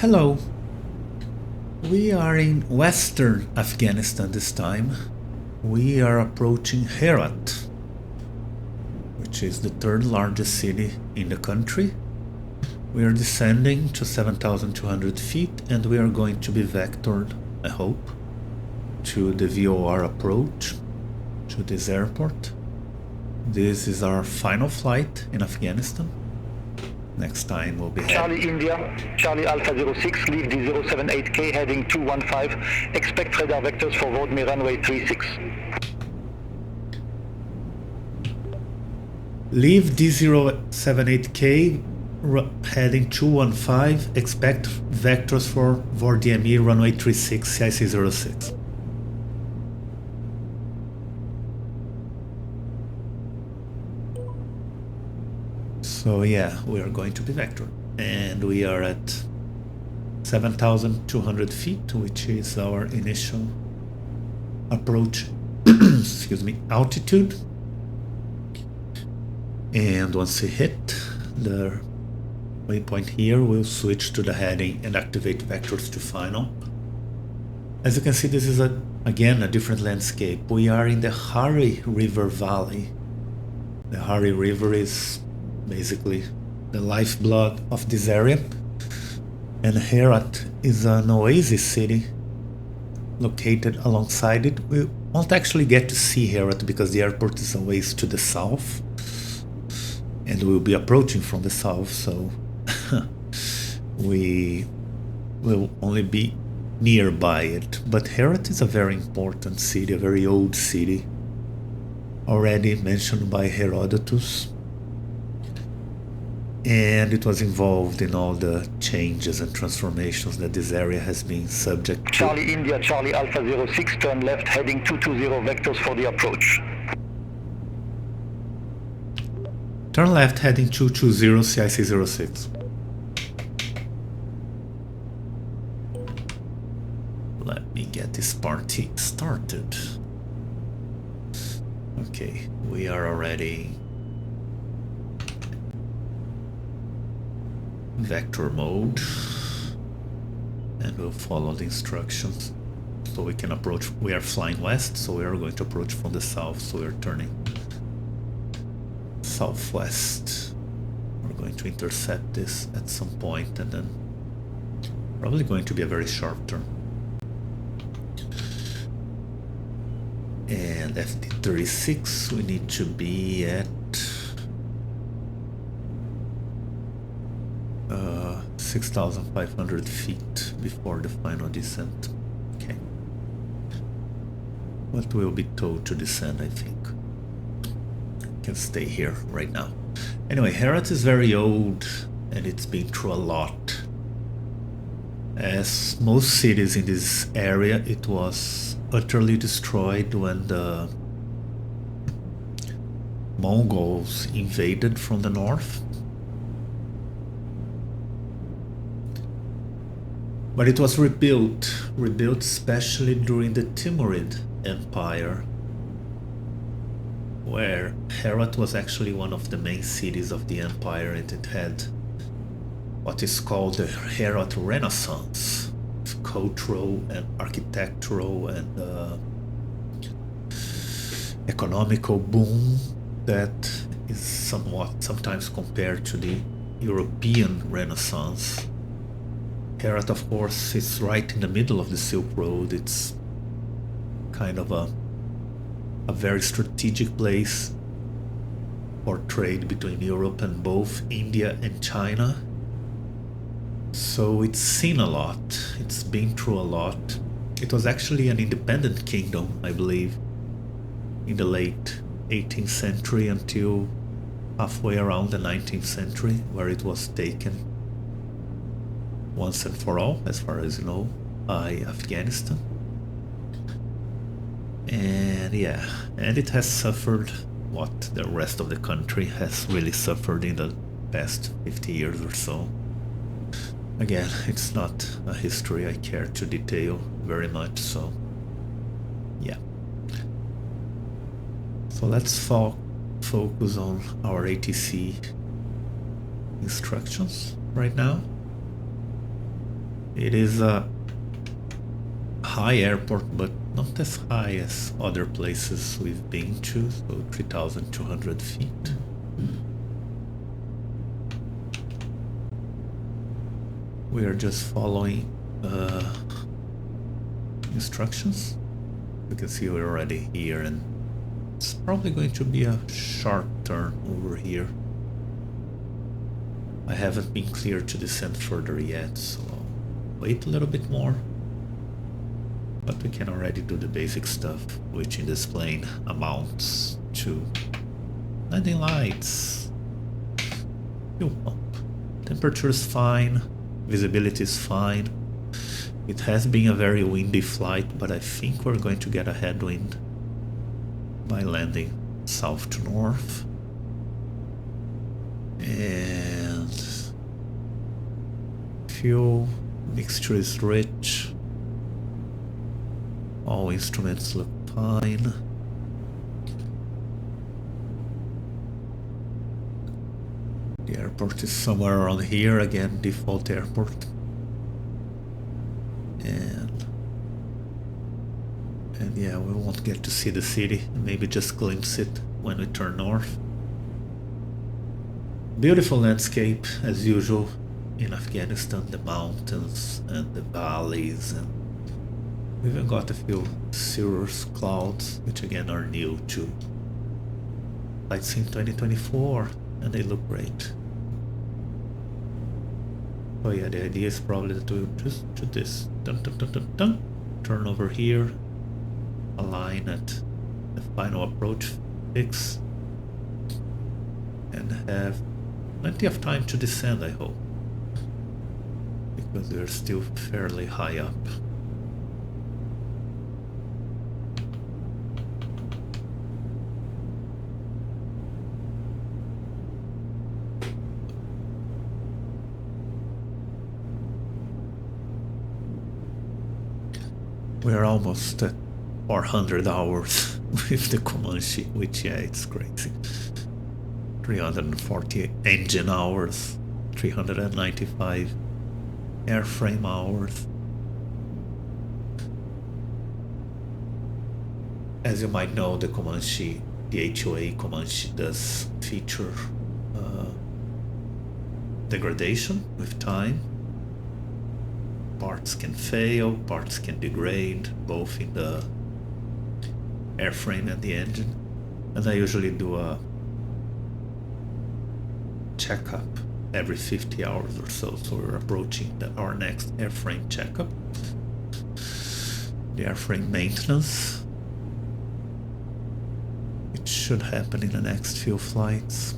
Hello, we are in western Afghanistan this time. We are approaching Herat, which is the third largest city in the country. We are descending to 7,200 feet and we are going to be vectored, I hope, to the VOR approach to this airport. This is our final flight in Afghanistan. Next time we'll be Charlie India, Charlie Alpha 06, leave D078K heading 215, expect radar vectors forward me runway 36. Leave D078K heading 215, expect vectors for VORDME runway 36 CIC06. So yeah, we are going to be vectored, and we are at 7,200 feet, which is our initial approach excuse me, altitude. And once we hit the waypoint here, we'll switch to the heading and activate vectors to final. As you can see, this is again a different landscape. We are in the Hari River Valley. The Hari River is basically the lifeblood of this area, and Herat is an oasis city located alongside it. We won't actually get to see Herat because the airport is a ways to the south and we'll be approaching from the south, so we will only be nearby it. But Herat is a very important city, a very old city, already mentioned by Herodotus, and it was involved in all the changes and transformations that this area has been subject to. Charlie India, Charlie Alpha 06, turn left heading 220, vectors for the approach. Turn left heading 220 CIC06. Let me get this party started. Okay, we are already vector mode, and we'll follow the instructions so we can approach. We are flying west, so we are going to approach from the south, so we're turning southwest. We're going to intercept this at some point, and then probably going to be a very sharp turn. And FD36, we need to be at 6,500 feet before the final descent. Okay. But we'll be told to descend, I think. Can stay here right now. Anyway, Herat is very old and it's been through a lot. As most cities in this area, it was utterly destroyed when the Mongols invaded from the north. But it was rebuilt especially during the Timurid Empire, where Herat was actually one of the main cities of the empire, and it had what is called the Herat Renaissance, cultural and architectural and economical boom that is sometimes compared to the European Renaissance. Herat, of course, is right in the middle of the Silk Road. It's kind of a very strategic place for trade between Europe and both India and China. So it's seen a lot, it's been through a lot. It was actually an independent kingdom, I believe, in the late 18th century until halfway around the 19th century, where it was taken once and for all, as far as you know, by Afghanistan. And yeah, and it has suffered what the rest of the country has really suffered in the past 50 years or so. Again, it's not a history I care to detail very much, so yeah. So let's focus on our ATC instructions right now. It is a high airport, but not as high as other places we've been to, so 3,200 feet. We are just following instructions. You can see we're already here, and it's probably going to be a sharp turn over here. I haven't been cleared to descend further yet, so I'll wait a little bit more. But we can already do the basic stuff, which in this plane amounts to landing lights, fuel pump. Temperature is fine, visibility is fine. It has been a very windy flight, but I think we're going to get a headwind by landing south to north. And fuel mixture is rich. All instruments look fine. The airport is somewhere around here, again, default airport. And yeah, we won't get to see the city, maybe just glimpse it when we turn north. Beautiful landscape, as usual, in Afghanistan, the mountains and the valleys, and we even got a few cirrus clouds, which again are new to flights in 2024, and they look great. Oh yeah, the idea is probably to just do this, dun, dun, dun, dun, dun. Turn over here, align at the final approach fix, and have plenty of time to descend, I hope, because we're still fairly high up. We're almost at 400 hours with the Comanche, which, yeah, it's crazy. 340 engine hours, 395 airframe hours. As you might know, the Comanche, the HOA Comanche does feature degradation with time. Parts can fail, parts can degrade, both in the airframe and the engine. And I usually do a checkup every 50 hours or so, so we're approaching our next airframe checkup. The airframe maintenance. It should happen in the next few flights.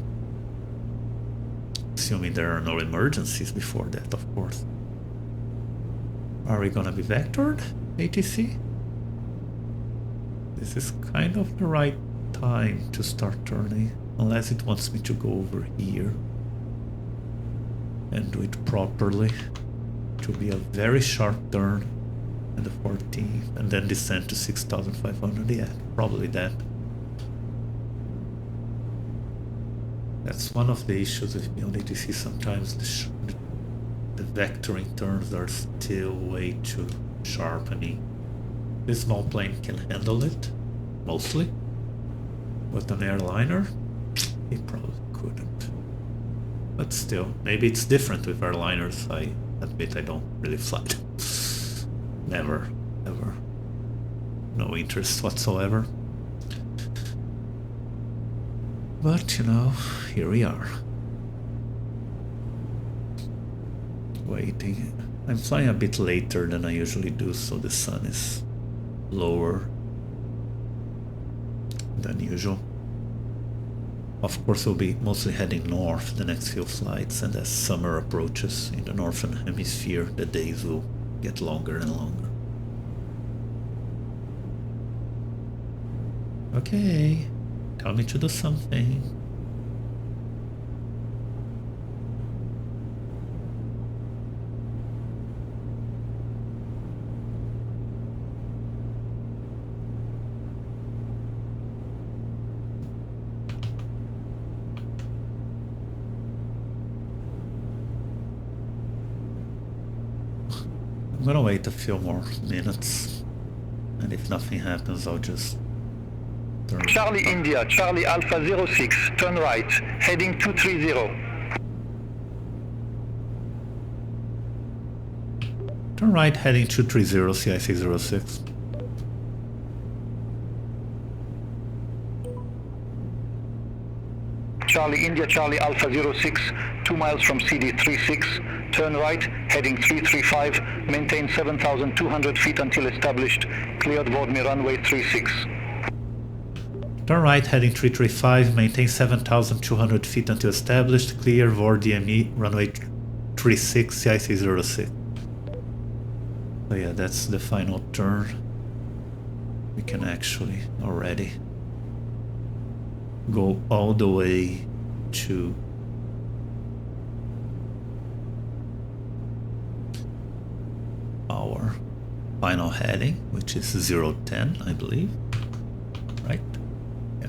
Assuming there are no emergencies before that, of course. Are we gonna be vectored, ATC? This is kind of the right time to start turning, unless it wants me to go over here and do it properly. It will be a very sharp turn and the 14th, and then descend to 6,500. Yeah, probably that. That's one of the issues with me on ATC. Sometimes the vectoring turns are still way too sharp. I mean, this small plane can handle it, mostly, but an airliner, it probably couldn't. But still, maybe it's different with airliners. I admit I don't really fly them. Never, ever. No interest whatsoever. But, you know, here we are. Waiting. I'm flying a bit later than I usually do, so the sun is lower than usual. Of course, we'll be mostly heading north the next few flights, and as summer approaches in the northern hemisphere, the days will get longer and longer. Okay, tell me to do something. I'm gonna wait a few more minutes, and if nothing happens, I'll just turn. Charlie India, Charlie Alpha 06, turn right, heading 230. Turn right, heading 230, CIC 06. Charlie India, Charlie Alpha 06, 2 miles from CD 36, turn right, heading 335, maintain 7,200 feet until established, cleared Vodmy runway 36. Turn right, heading 335, maintain 7,200 feet until established, clear VOR-DME runway 36, CIC 06. So yeah, that's the final turn. We can actually already go all the way to our final heading, which is 010, I believe, right? Yeah.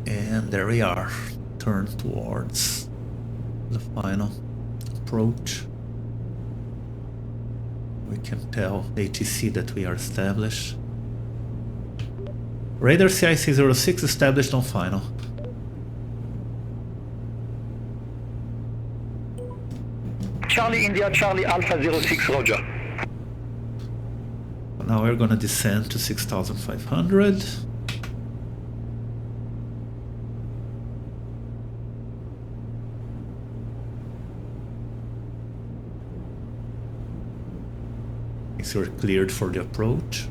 And there we are, turn towards the final approach. We can tell ATC that we are established. Radar CIC 06 established on final. Charlie India, Charlie Alpha 06, roger. Now we're gonna descend to 6,500. We're cleared for the approach,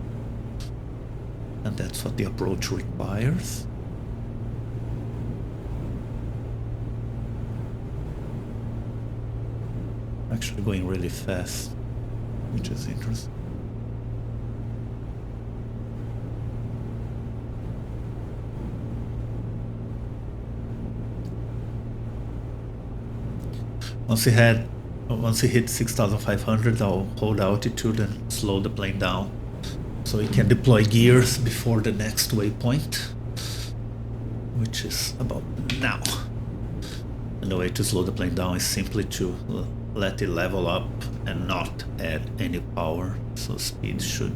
and that's what the approach requires. Actually going really fast, which is interesting. Once we hit 6,500, I'll hold altitude and slow the plane down so we can deploy gears before the next waypoint, which is about now. And the way to slow the plane down is simply to let it level up and not add any power, so speed should.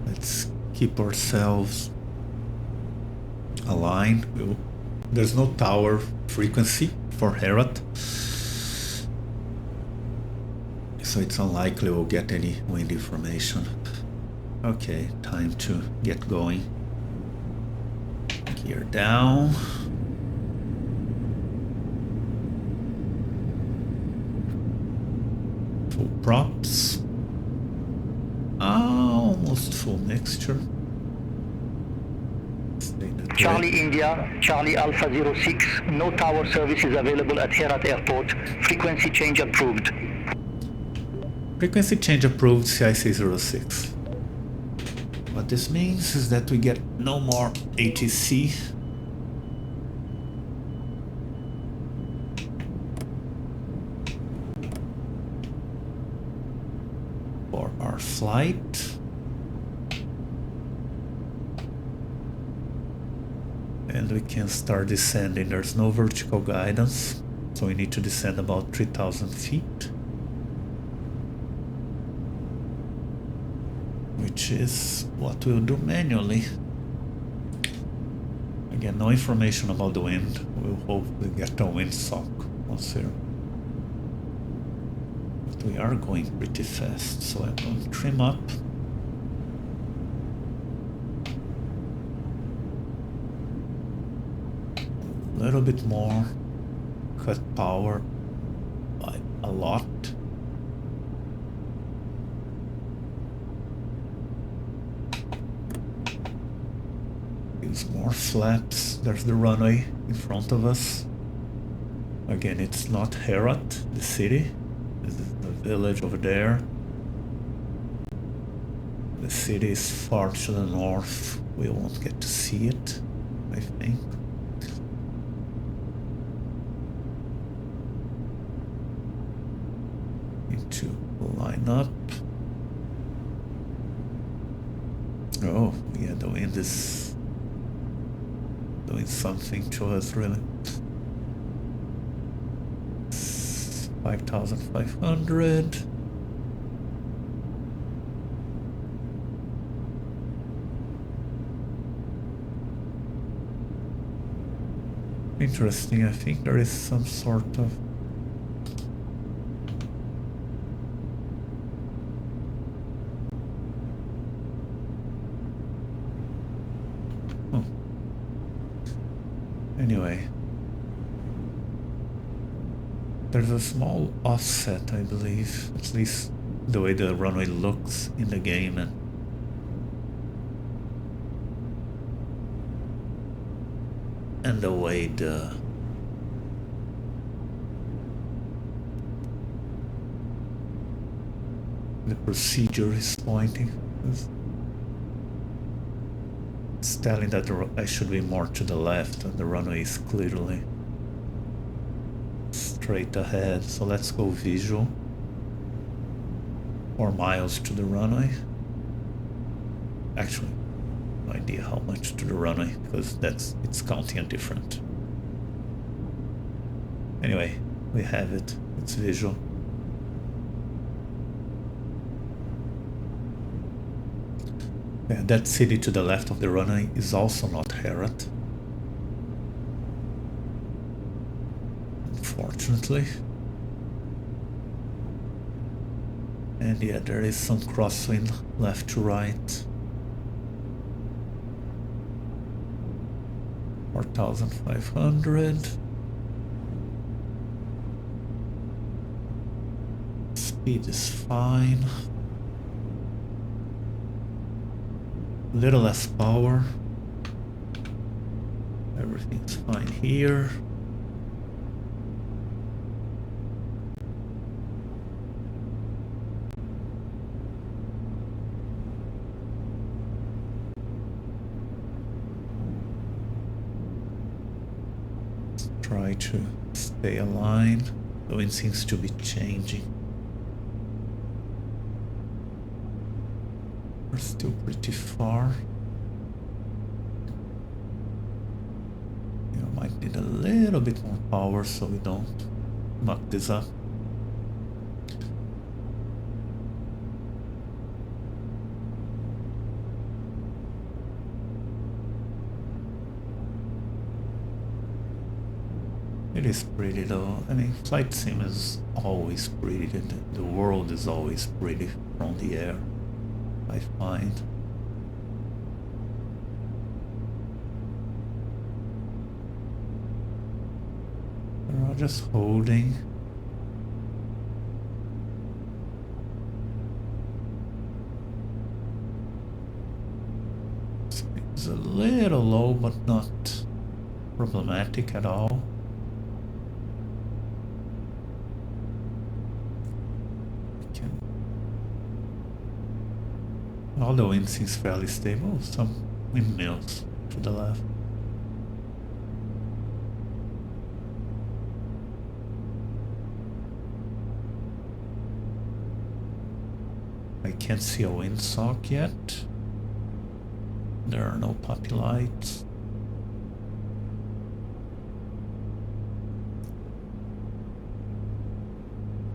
Let's keep ourselves aligned. There's no tower frequency for Herat, so it's unlikely we'll get any wind information. Okay, time to get going. Gear down. Full props. Almost full mixture. Charlie India, Charlie Alpha 06, no tower service is available at Herat Airport. Frequency change approved. Frequency change approved, CIC 06. What this means is that we get no more ATC. For our flight. And we can start descending. There's no vertical guidance, so we need to descend about 3,000 feet, which is what we'll do manually. Again, no information about the wind. We'll hopefully get a windsock once here. But we are going pretty fast, so I'm going to trim up. A little bit more, cut power by a lot. Use more flaps. There's the runway in front of us. Again, it's not Herat, the city. This is the village over there. The city is far to the north. We won't get to see it, I think. To line up. Oh, yeah, the wind is doing something to us, really. 5,500. Interesting, I think there is some sort of anyway. There's a small offset, I believe, at least the way the runway looks in the game, and the way the procedure is pointing. It's telling that I should be more to the left, and the runway is clearly straight ahead. So let's go visual. 4 miles to the runway. Actually, no idea how much to the runway, because it's counting a different. Anyway, we have it. It's visual. Yeah, that city to the left of the runway is also not Herat. Unfortunately. And yeah, there is some crosswind left to right. 4,500. Speed is fine. Little less power. Everything's fine here. Let's try to stay aligned. The wind seems to be changing. We're still pretty far. You know, might need a little bit more power so we don't muck this up. It is pretty though. I mean, flight sim is always pretty. The world is always pretty from the air, I find. We're just holding. It's a little low, but not problematic at all. All the wind seems fairly stable, some windmills to the left. I can't see a windsock yet. There are no puppy lights.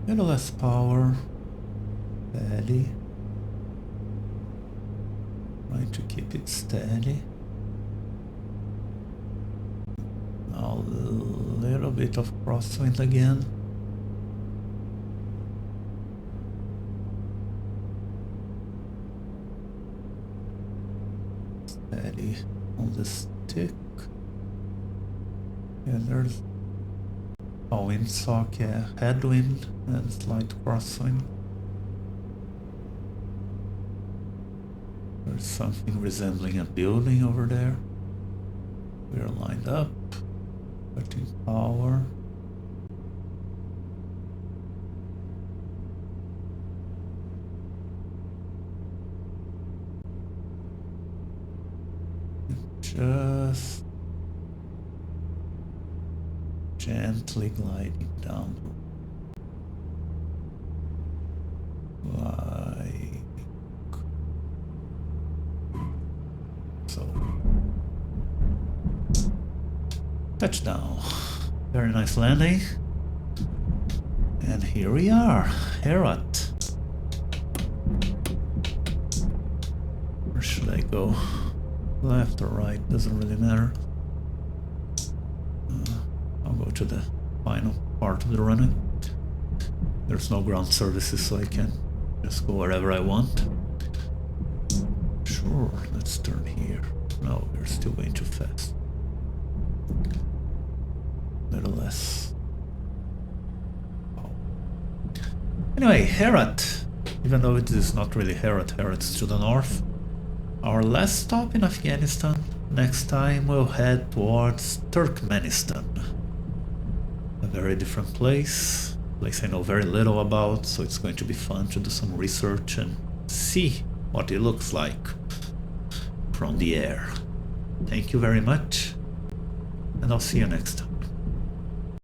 Little less power. Steady. Trying to keep it steady. Now a little bit of crosswind again. Steady on the stick. Yeah, there's a windsock, yeah, headwind and slight crosswind. There's something resembling a building over there. We're lined up, putting power. Just gently gliding down. So, touchdown. Very nice landing. And here we are, Herat. Where should I go? Left or right, doesn't really matter. I'll go to the final part of the runway. There's no ground services, so I can just go wherever I want. Sure, let's turn here. No, we're still going too fast. A little less. Oh. Anyway, Herat. Even though it is not really Herat, Herat's to the north. Our last stop in Afghanistan. Next time we'll head towards Turkmenistan. A very different place. Place I know very little about, so it's going to be fun to do some research and see what it looks like from the air. Thank you very much, and I'll see you next time.